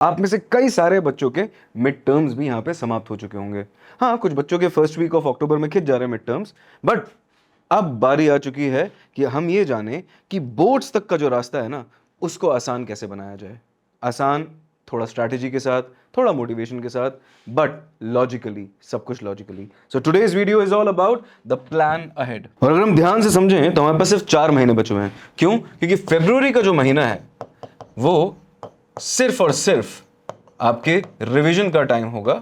आप में से कई सारे बच्चों के मिड टर्म्स भी यहाँ पे समाप्त हो चुके होंगे। हाँ, कुछ बच्चों के फर्स्ट वीक ऑफ अक्टूबर में खिंच जा रहे हैं मिड टर्म्स, बट अब बारी आ चुकी है कि हम ये जानें कि बोर्ड्स तक का जो रास्ता है ना, उसको आसान कैसे बनाया जाए। आसान, थोड़ा स्ट्रैटेजी के साथ, थोड़ा मोटिवेशन के साथ, बट लॉजिकली, सब कुछ logically. So today's video is all about the plan ahead. और अगर हम ध्यान से समझें तो हमारे पास सिर्फ 4 महीने बचे हुए हैं। क्यों? क्योंकि फरवरी का जो महीना है वो सिर्फ और सिर्फ आपके रिवीजन का टाइम होगा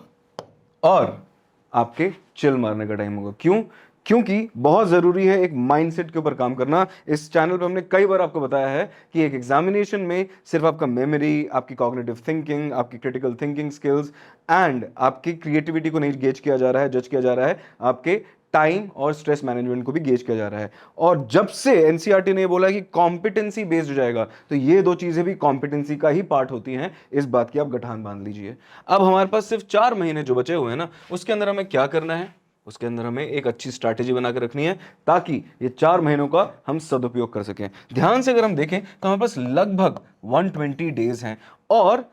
और आपके चिल मारने का टाइम होगा। क्यों? क्योंकि बहुत जरूरी है एक माइंडसेट के ऊपर काम करना। इस चैनल पे हमने कई बार आपको बताया है कि एक एग्जामिनेशन में सिर्फ आपका मेमोरी, आपकी कॉग्निटिव थिंकिंग, आपकी क्रिटिकल थिंकिंग स्किल्स एंड आपकी क्रिएटिविटी को नहीं गेज किया जा रहा है, जज किया जा रहा है, आपके टाइम और स्ट्रेस मैनेजमेंट को भी गेज किया जा रहा है। और जब से एनसीईआरटी ने बोला कि कॉम्पिटेंसी बेस्ड हो जाएगा, तो ये दो चीजें भी कॉम्पिटेंसी का ही पार्ट होती हैं। इस बात की आप गठान बांध लीजिए। अब हमारे पास सिर्फ 4 महीने जो बचे हुए हैं ना, उसके अंदर हमें क्या करना है? उसके अंदर हमें एक अच्छी स्ट्रैटेजी बनाकर रखनी है ताकि ये 4 महीनों का हम सदुपयोग कर सकें। ध्यान से अगर हम देखें तो हमारे पास लगभग 120 डेज हैं और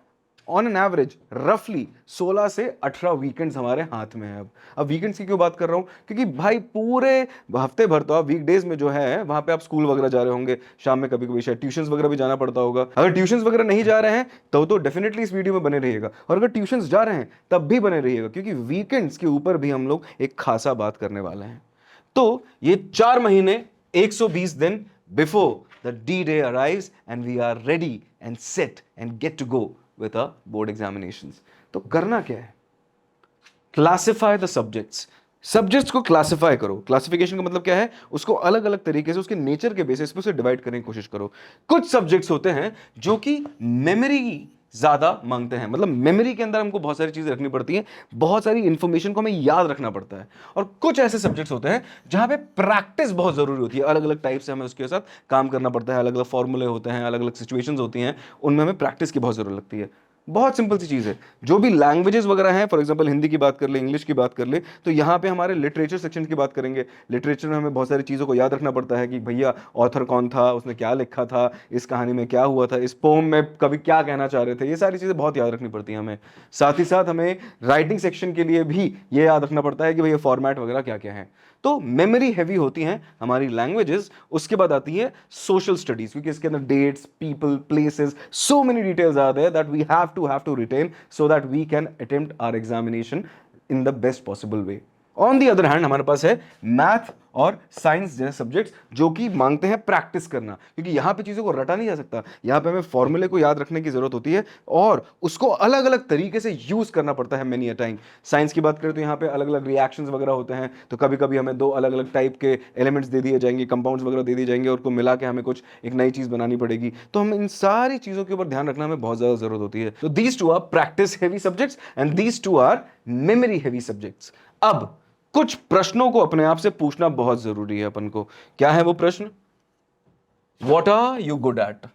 ऑन एन एवरेज रफली 16 से 18 वीकेंड्स हमारे हाथ में है। अब वीकेंड्स की क्यों बात कर रहा हूं? क्योंकि भाई पूरे हफ्ते भर तो आप वीकडेज में जो है वहां पे आप स्कूल वगैरह जा रहे होंगे, शाम में कभी कभी शायद ट्यूशंस वगैरह भी जाना पड़ता होगा। अगर ट्यूशंस वगैरह नहीं जा रहे हैं तो डेफिनेटली इस वीडियो में बने रहिएगा, और अगर ट्यूशंस जा रहे हैं तब भी बने रहिएगा, क्योंकि वीकेंड्स के ऊपर भी हम लोग एक खासा बात करने वाले हैं। तो ये 4 महीने 120 दिन before the D day arrives and we are ready and set and get to go with a board examinations. तो करना क्या है? Classify the subjects. सब्जेक्ट्स को क्लासिफाई करो। क्लासिफिकेशन का मतलब क्या है? उसको अलग अलग तरीके से उसके नेचर के बेसिस पे उसे डिवाइड करने की कोशिश करो। कुछ सब्जेक्ट्स होते हैं जो कि मेमोरी ज्यादा मांगते हैं, मतलब मेमोरी के अंदर हमको बहुत सारी चीजें रखनी पड़ती हैं, बहुत सारी इंफॉर्मेशन को हमें याद रखना पड़ता है। और कुछ ऐसे सब्जेक्ट्स होते हैं जहां पे प्रैक्टिस बहुत जरूरी होती है। अलग अलग टाइप से हमें उसके साथ काम करना पड़ता है, अलग अलग फॉर्मूले होते हैं, अलग अलग सिचुएशंस होती हैं, उनमें हमें प्रैक्टिस की बहुत जरूरत लगती है। बहुत सिंपल सी चीज़ है। जो भी लैंग्वेजेस वगैरह हैं, फॉर एग्जांपल हिंदी की बात कर ले, इंग्लिश की बात कर ले, तो यहाँ पे हमारे लिटरेचर सेक्शन की बात करेंगे। लिटरेचर में हमें बहुत सारी चीज़ों को याद रखना पड़ता है कि भैया ऑथर कौन था, उसने क्या लिखा था, इस कहानी में क्या हुआ था, इस पोम में कभी क्या कहना चाह रहे थे। ये सारी चीज़ें बहुत याद रखनी पड़ती हैं हमें। साथ ही साथ हमें राइटिंग सेक्शन के लिए भी ये याद रखना पड़ता है कि भैया फॉर्मेट वगैरह क्या क्या है। तो मेमोरी हैवी होती हैं हमारी लैंग्वेजेस। उसके बाद आती है सोशल स्टडीज, क्योंकि इसके अंदर dates, people, places, so many details are there that we have to retain so that we can attempt our examination in the best possible way. On the other hand हमारे पास है math और science जैसे subjects जो कि मांगते हैं practice करना, क्योंकि यहां पे चीजों को रटा नहीं जा सकता। यहां पे हमें फॉर्मूले को याद रखने की जरूरत होती है और उसको अलग अलग तरीके से यूज करना पड़ता है मेनी अ टाइम। साइंस की बात करें तो यहाँ पे अलग अलग रिएक्शंस वगैरह होते हैं, तो कभी कभी हमें दो अलग अलग टाइप के एलिमेंट्स दे दिए जाएंगे, कंपाउंड्स वगैरह दे दिए जाएंगे, और उनको मिला के हमें कुछ एक नई चीज बनानी पड़ेगी। तो हम इन सारी चीजों के ऊपर ध्यान रखना हमें बहुत ज्यादा जरूरत होती है। तो these two are practice heavy subjects and these two are memory heavy subjects. अब कुछ प्रश्नों को अपने आप से पूछना बहुत जरूरी है अपन को। क्या है वो प्रश्न? What are you good at?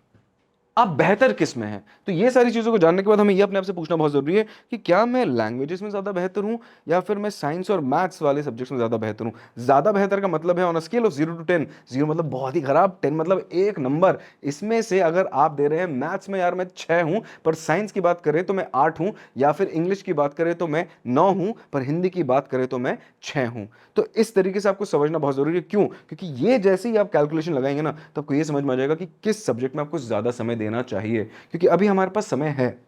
आप बेहतर किस में हैं? तो ये सारी चीजों को जानने के बाद हमें ये अपने आप से पूछना बहुत जरूरी है कि क्या मैं लैंग्वेजेस में ज्यादा बेहतर हूं या फिर मैं साइंस और मैथ्स वाले सब्जेक्ट्स में ज्यादा बेहतर हूं। ज्यादा बेहतर का मतलब है on a scale of 0 to 10। 0 मतलब बहुत ही खराब, 10 मतलब एक नंबर। इसमें से अगर आप दे रहे हैं मैथ्स में यार मैं 6 हूं, पर साइंस की बात करें तो मैं 8 हूं, या फिर इंग्लिश की बात करें तो मैं 9 हूं, पर हिंदी की बात करें तो मैं 6 हूं। तो इस तरीके से आपको समझना बहुत जरूरी है। क्यों? क्योंकि ये जैसे ही आप कैलकुलेशन लगाएंगे ना, तो आपको ये समझ में आ जाएगा कि किस सब्जेक्ट में आपको ज्यादा समय देना चाहिए। क्योंकि अभी हमारे पास समय है,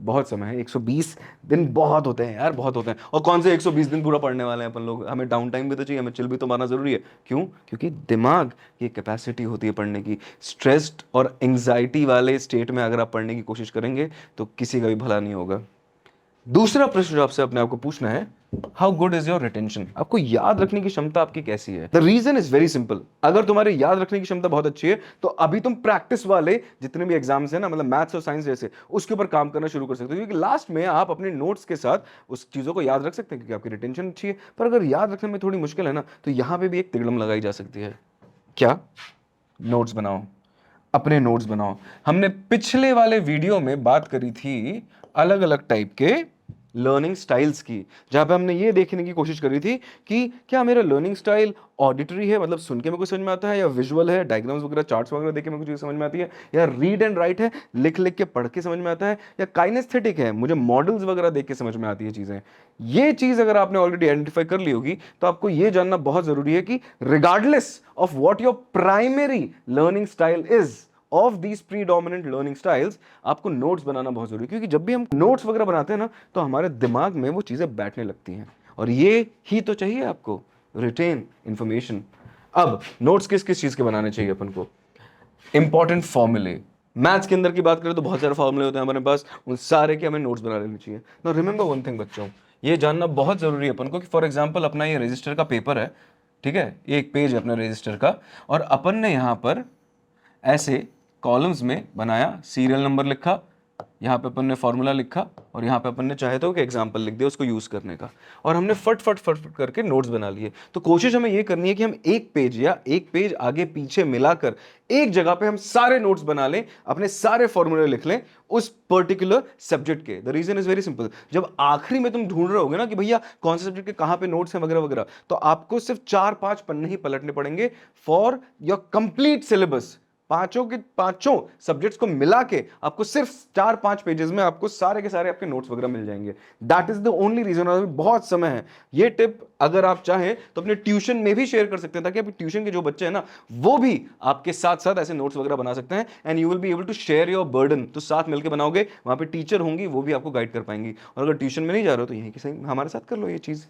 बहुत समय है। 120 दिन बहुत होते हैं यार, बहुत होते हैं। और कौन से 120 दिन पूरा पढ़ने वाले हैं अपन लोग? हमें डाउन टाइम भी तो चाहिए, हमें चिल भी तो मारना जरूरी है। क्यों? क्योंकि दिमाग की कैपेसिटी होती है पढ़ने की। स्ट्रेस्ड और एंग्जाइटी वाले स्टेट में अगर आप पढ़ने की कोशिश करेंगे तो किसी का भी भला नहीं होगा। दूसरा प्रश्न जो आपसे अपने आप को पूछना है, how good is your retention? आपको याद रखने की क्षमता आपकी कैसी है? The reason is very simple. अगर तुम्हारे याद रखने की क्षमता बहुत अच्छी है तो अभी तुम प्रैक्टिस वाले जितने भी एग्जाम्स है ना, मतलब मैथ्स और साइंस जैसे, उसके ऊपर काम करना शुरू कर सकते हो, क्योंकि लास्ट में आप अपने नोट्स के साथ उस चीजों को याद रख सकते हैं, क्योंकि आपकी रिटेंशन अच्छी है। पर अगर याद रखने में थोड़ी मुश्किल है ना, तो यहां पर भी एक तिगड़म लगाई जा सकती है। क्या? नोट्स बनाओ, अपने नोट्स बनाओ। हमने पिछले वाले वीडियो में बात करी थी अलग अलग टाइप के लर्निंग स्टाइल्स की, जहां पे हमने ये देखने की कोशिश करी थी कि क्या मेरा लर्निंग स्टाइल ऑडिटरी है, मतलब सुन के मेरे को समझ में आता है, या विजुअल है, डायग्राम्स वगैरह चार्ट्स वगैरह देख के मेरे को चीज़ समझ में आती है, या रीड एंड राइट है, लिख लिख के पढ़ के समझ में आता है, या काइनेस्थेटिक है, मुझे मॉडल्स वगैरह देख के समझ में आती है चीज़ें। ये चीज़ अगर आपने ऑलरेडी आइडेंटिफाई कर ली होगी तो आपको ये जानना बहुत ज़रूरी है कि regardless of what your primary learning style is, of these predominant learning styles, आपको नोट्स बनाना बहुत जरूरी है, क्योंकि जब भी हम नोट्स वगैरह बनाते हैं ना तो हमारे दिमाग में वो चीजें बैठने लगती हैं, और ये ही तो चाहिए आपको, रिटेन इंफॉर्मेशन। अब नोट्स किस किस चीज के बनाने चाहिए अपन को? इंपॉर्टेंट फॉर्मूले, मैथ्स के अंदर की बात करें तो बहुत सारे फॉर्मूले होते हैं हमारे पास, उन सारे के हमें नोट्स बना लेने चाहिए। नाउ रिमेंबर वन थिंग बच्चों, ये जानना बहुत जरूरी है अपन को कि फॉर एग्जांपल अपना ये रजिस्टर का पेपर है, ठीक है, ये एक पेज है अपने रजिस्टर का, और अपन ने यहाँ पर ऐसे कॉलम्स में बनाया, सीरियल नंबर लिखा, यहाँ पे अपन ने फॉर्मूला लिखा, और यहाँ पे अपन ने चाहे तो एक एग्जांपल लिख दिया उसको यूज करने का, और हमने फट फट फट फट करके नोट्स बना लिए। तो कोशिश हमें ये करनी है कि हम एक पेज या एक पेज आगे पीछे मिलाकर एक जगह पे हम सारे नोट्स बना लें, अपने सारे फॉर्मूले लिख लें उस पर्टिकुलर सब्जेक्ट के। The reason is very simple, जब आखिरी में तुम ढूंढ रहे होगे ना कि भैया कौन से सब्जेक्ट के कहां पे नोट्स हैं वगैरह वगैरह, तो आपको सिर्फ 4-5 पन्ने ही पलटने पड़ेंगे फॉर योर कंप्लीट सिलेबस। पांचों के पांचों सब्जेक्ट्स को मिला के आपको सिर्फ 4-5 पेजेस में आपको सारे के सारे आपके नोट्स वगैरह मिल जाएंगे। That is the only reason. और बहुत समय है, ये टिप अगर आप चाहें तो अपने ट्यूशन में भी शेयर कर सकते हैं, ताकि आपके ट्यूशन के जो बच्चे हैं ना वो भी आपके साथ साथ ऐसे नोट्स वगैरह बना सकते हैं, and you will be able to share your burden. तो साथ मिलकर बनाओगे, वहां पे टीचर होंगी, वो भी आपको गाइड कर पाएंगी। और अगर ट्यूशन में नहीं जा रहे हो तो यहीं कि हमारे साथ कर लो ये चीज।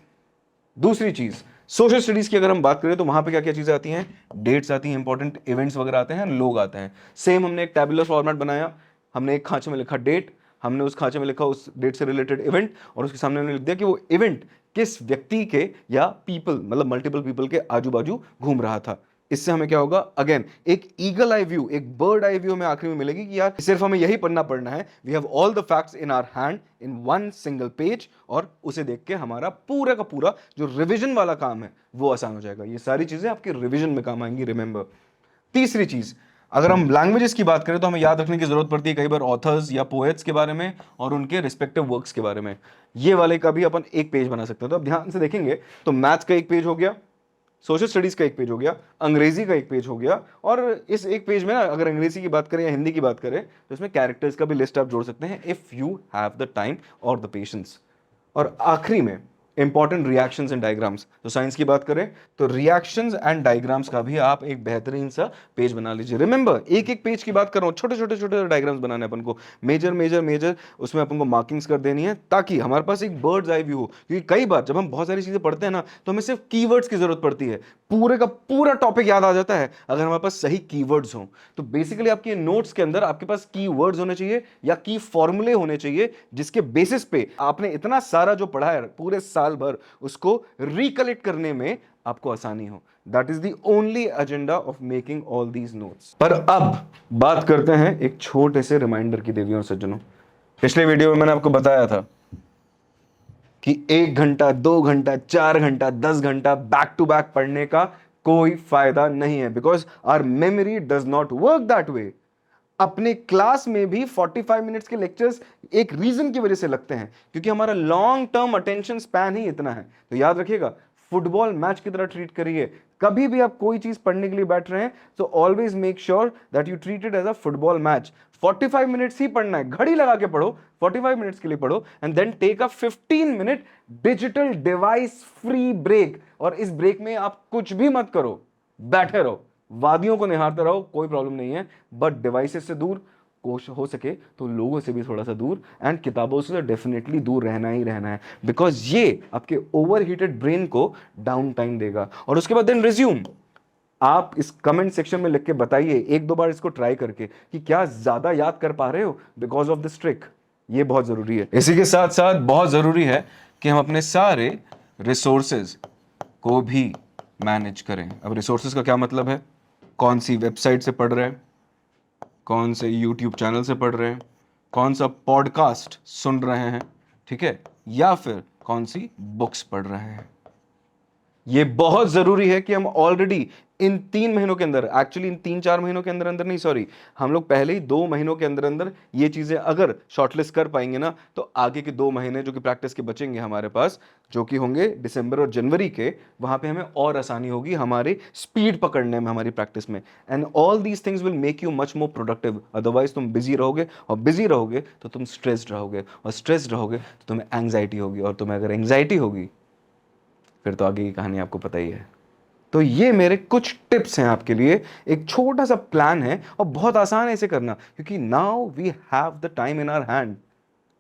दूसरी चीज, सोशल स्टडीज की अगर हम बात करें तो वहां पे क्या क्या चीजें आती हैं? डेट्स आती हैं, इंपॉर्टेंट इवेंट्स वगैरह आते हैं, लोग आते हैं। सेम हमने एक टैबुलर फॉर्मेट बनाया, हमने एक खांचे में लिखा डेट, हमने उस खांचे में लिखा उस डेट से रिलेटेड इवेंट, और उसके सामने हमने लिख दिया कि वो इवेंट किस व्यक्ति के या पीपल, मतलब मल्टीपल पीपल के आजू बाजू घूम रहा था। इससे हमें क्या होगा? अगेन एक ईगल आई व्यू, एक बर्ड आई व्यू हमें आखिरी में मिलेगी कि यार सिर्फ हमें यही पढ़ना है, we have all the facts in our hand in one single page, और उसे देख के हमारा पूरा का पूरा जो रिवीजन वाला काम है वो आसान हो जाएगा। ये सारी चीजें आपके रिवीजन में काम आएंगी, रिमेंबर। तीसरी चीज, अगर हम लैंग्वेजेस की बात करें तो हमें याद रखने की जरूरत पड़ती है कई बार ऑथर्स या पोएट्स के बारे में और उनके रिस्पेक्टिव वर्क्स के बारे में। ये वाले का भी अपन एक पेज बना सकते हैं। तो अब ध्यान से देखेंगे तो मैथ्स का एक पेज हो गया, सोशल स्टडीज का एक पेज हो गया, अंग्रेजी का एक पेज हो गया, और इस एक पेज में ना अगर अंग्रेजी की बात करें या हिंदी की बात करें तो इसमें कैरेक्टर्स का भी लिस्ट आप जोड़ सकते हैं, if you have the time और द पेशेंस। और आखिरी में इंपॉर्टेंट रिएक्शंस एंड डायग्राम्स। तो साइंस की बात करें तो रिएक्शंस एंड डायग्राम्स का भी आप एक बेहतरीन सा पेज बना लीजिए। रिमेंबर, एक एक पेज की बात कर रहा हूं, छोटे छोटे छोटे डायग्राम्स बनाने अपन को, मेजर मेजर मेजर उसमें अपन को मार्किंग्स कर देनी है, ताकि हमारे पास एक बर्ड्स आई व्यू हो। क्योंकि कई बार जब हम बहुत सारी चीजें पढ़ते हैं ना तो हमें सिर्फ कीवर्ड्स की जरूरत पड़ती है, पूरे का पूरा टॉपिक याद आ जाता है अगर हमारे पास सही कीवर्ड्स हो। तो बेसिकली आपके नोट्स के अंदर आपके पास कीवर्ड्स होने चाहिए या की फॉर्मूले होने चाहिए, जिसके बेसिस पे आपने इतना सारा जो पढ़ा है पूरे साल भर उसको रिकलेक्ट करने में आपको आसानी हो। That is the only agenda of making all these notes. पर अब बात करते हैं एक छोटे से रिमाइंडर की, देवियों और सज्जनों। पिछले वीडियो में मैंने आपको बताया था कि 1 घंटा, 2 घंटा, 4 घंटा, 10 घंटा बैक टू बैक पढ़ने का कोई फायदा नहीं है, because our memory does not work that way. अपने क्लास में भी 45 मिनट्स के लेक्चर्स एक रीजन की वजह से लगते हैं, क्योंकि हमारा लॉन्ग टर्म अटेंशन स्पैन ही इतना है। तो याद रखिएगा, फुटबॉल मैच की तरह ट्रीट करिए। कभी भी आप कोई चीज पढ़ने के लिए बैठ रहे हैं तो always make sure that you treat it as a football match. 45 minutes ही पढ़ना है, घड़ी लगा के पढ़ो, 45 मिनट्स के लिए पढ़ो, and then take a 15 minute digital device free break. और इस ब्रेक में आप कुछ भी मत करो, बैठे रहो, वादियों को निहारते रहो, कोई प्रॉब्लम नहीं है, बट डिवाइसेस से दूर, हो सके तो लोगों से भी थोड़ा सा दूर, एंड किताबों से डेफिनेटली दूर रहना ही रहना है, बिकॉज ये आपके ओवरहीटेड ब्रेन को डाउन टाइम देगा। और उसके बाद देन रिज्यूम। आप इस कमेंट सेक्शन में लिख के बताइए 1-2 बार इसको ट्राई करके कि क्या ज्यादा याद कर पा रहे हो बिकॉज ऑफ दिस ट्रिक। ये बहुत जरूरी है। इसी के साथ साथ बहुत जरूरी है कि हम अपने सारे रिसोर्सेज को भी मैनेज करें। अब रिसोर्सेज का क्या मतलब है? कौन सी वेबसाइट से पढ़ रहे हैं, कौन से यूट्यूब चैनल से पढ़ रहे हैं, कौन सा पॉडकास्ट सुन रहे हैं, ठीक है, या फिर कौन सी बुक्स पढ़ रहे हैं। ये बहुत जरूरी है कि हम ऑलरेडी इन 3 महीनों के अंदर, एक्चुअली इन 3-4 महीनों के अंदर अंदर नहीं, सॉरी, हम लोग पहले ही 2 महीनों के अंदर अंदर ये चीजें अगर शॉर्टलिस्ट कर पाएंगे ना, तो आगे के 2 महीने जो कि प्रैक्टिस के बचेंगे हमारे पास, जो कि होंगे दिसंबर और जनवरी के, वहां पे हमें और आसानी होगी हमारी स्पीड पकड़ने में, हमारी प्रैक्टिस में। And all these things will make you much more productive. Otherwise तुम बिजी रहोगे, और बिजी रहोगे तो तुम स्ट्रेस्ड रहोगे, और स्ट्रेस्ड रहोगे तो तुम्हें एंग्जाइटी होगी, और तुम्हें अगर एंग्जाइटी होगी फिर तो आगे की कहानी आपको पता ही है। तो ये मेरे कुछ टिप्स हैं आपके लिए, एक छोटा सा प्लान है, और बहुत आसान है इसे करना, क्योंकि now we have the time in our hand.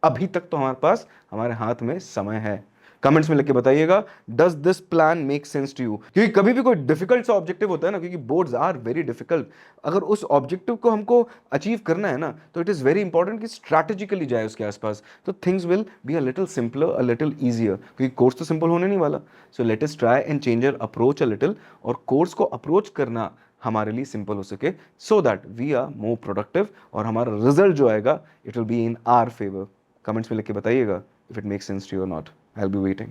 अभी तक तो हमारे पास, हमारे हाथ में समय है। कमेंट्स में लिख के बताइएगा, does this plan make sense to you? क्योंकि कभी भी कोई डिफिकल्ट सा ऑब्जेक्टिव होता है ना, क्योंकि बोर्ड्स आर वेरी डिफिकल्ट, अगर उस ऑब्जेक्टिव को हमको अचीव करना है ना, तो इट इज वेरी इंपॉर्टेंट कि स्ट्रैटेजिकली जाए उसके आसपास, तो things will be a little simpler, a little easier, क्योंकि कोर्स तो सिंपल होने नहीं वाला। So let us try and change our approach a little, और कोर्स को अप्रोच करना हमारे लिए सिंपल हो सके, so that we are more productive, और हमारा रिजल्ट जो आएगा it will be in our favour. Comments में लिख के बताइएगा if it makes sense to you or not. I'll be waiting.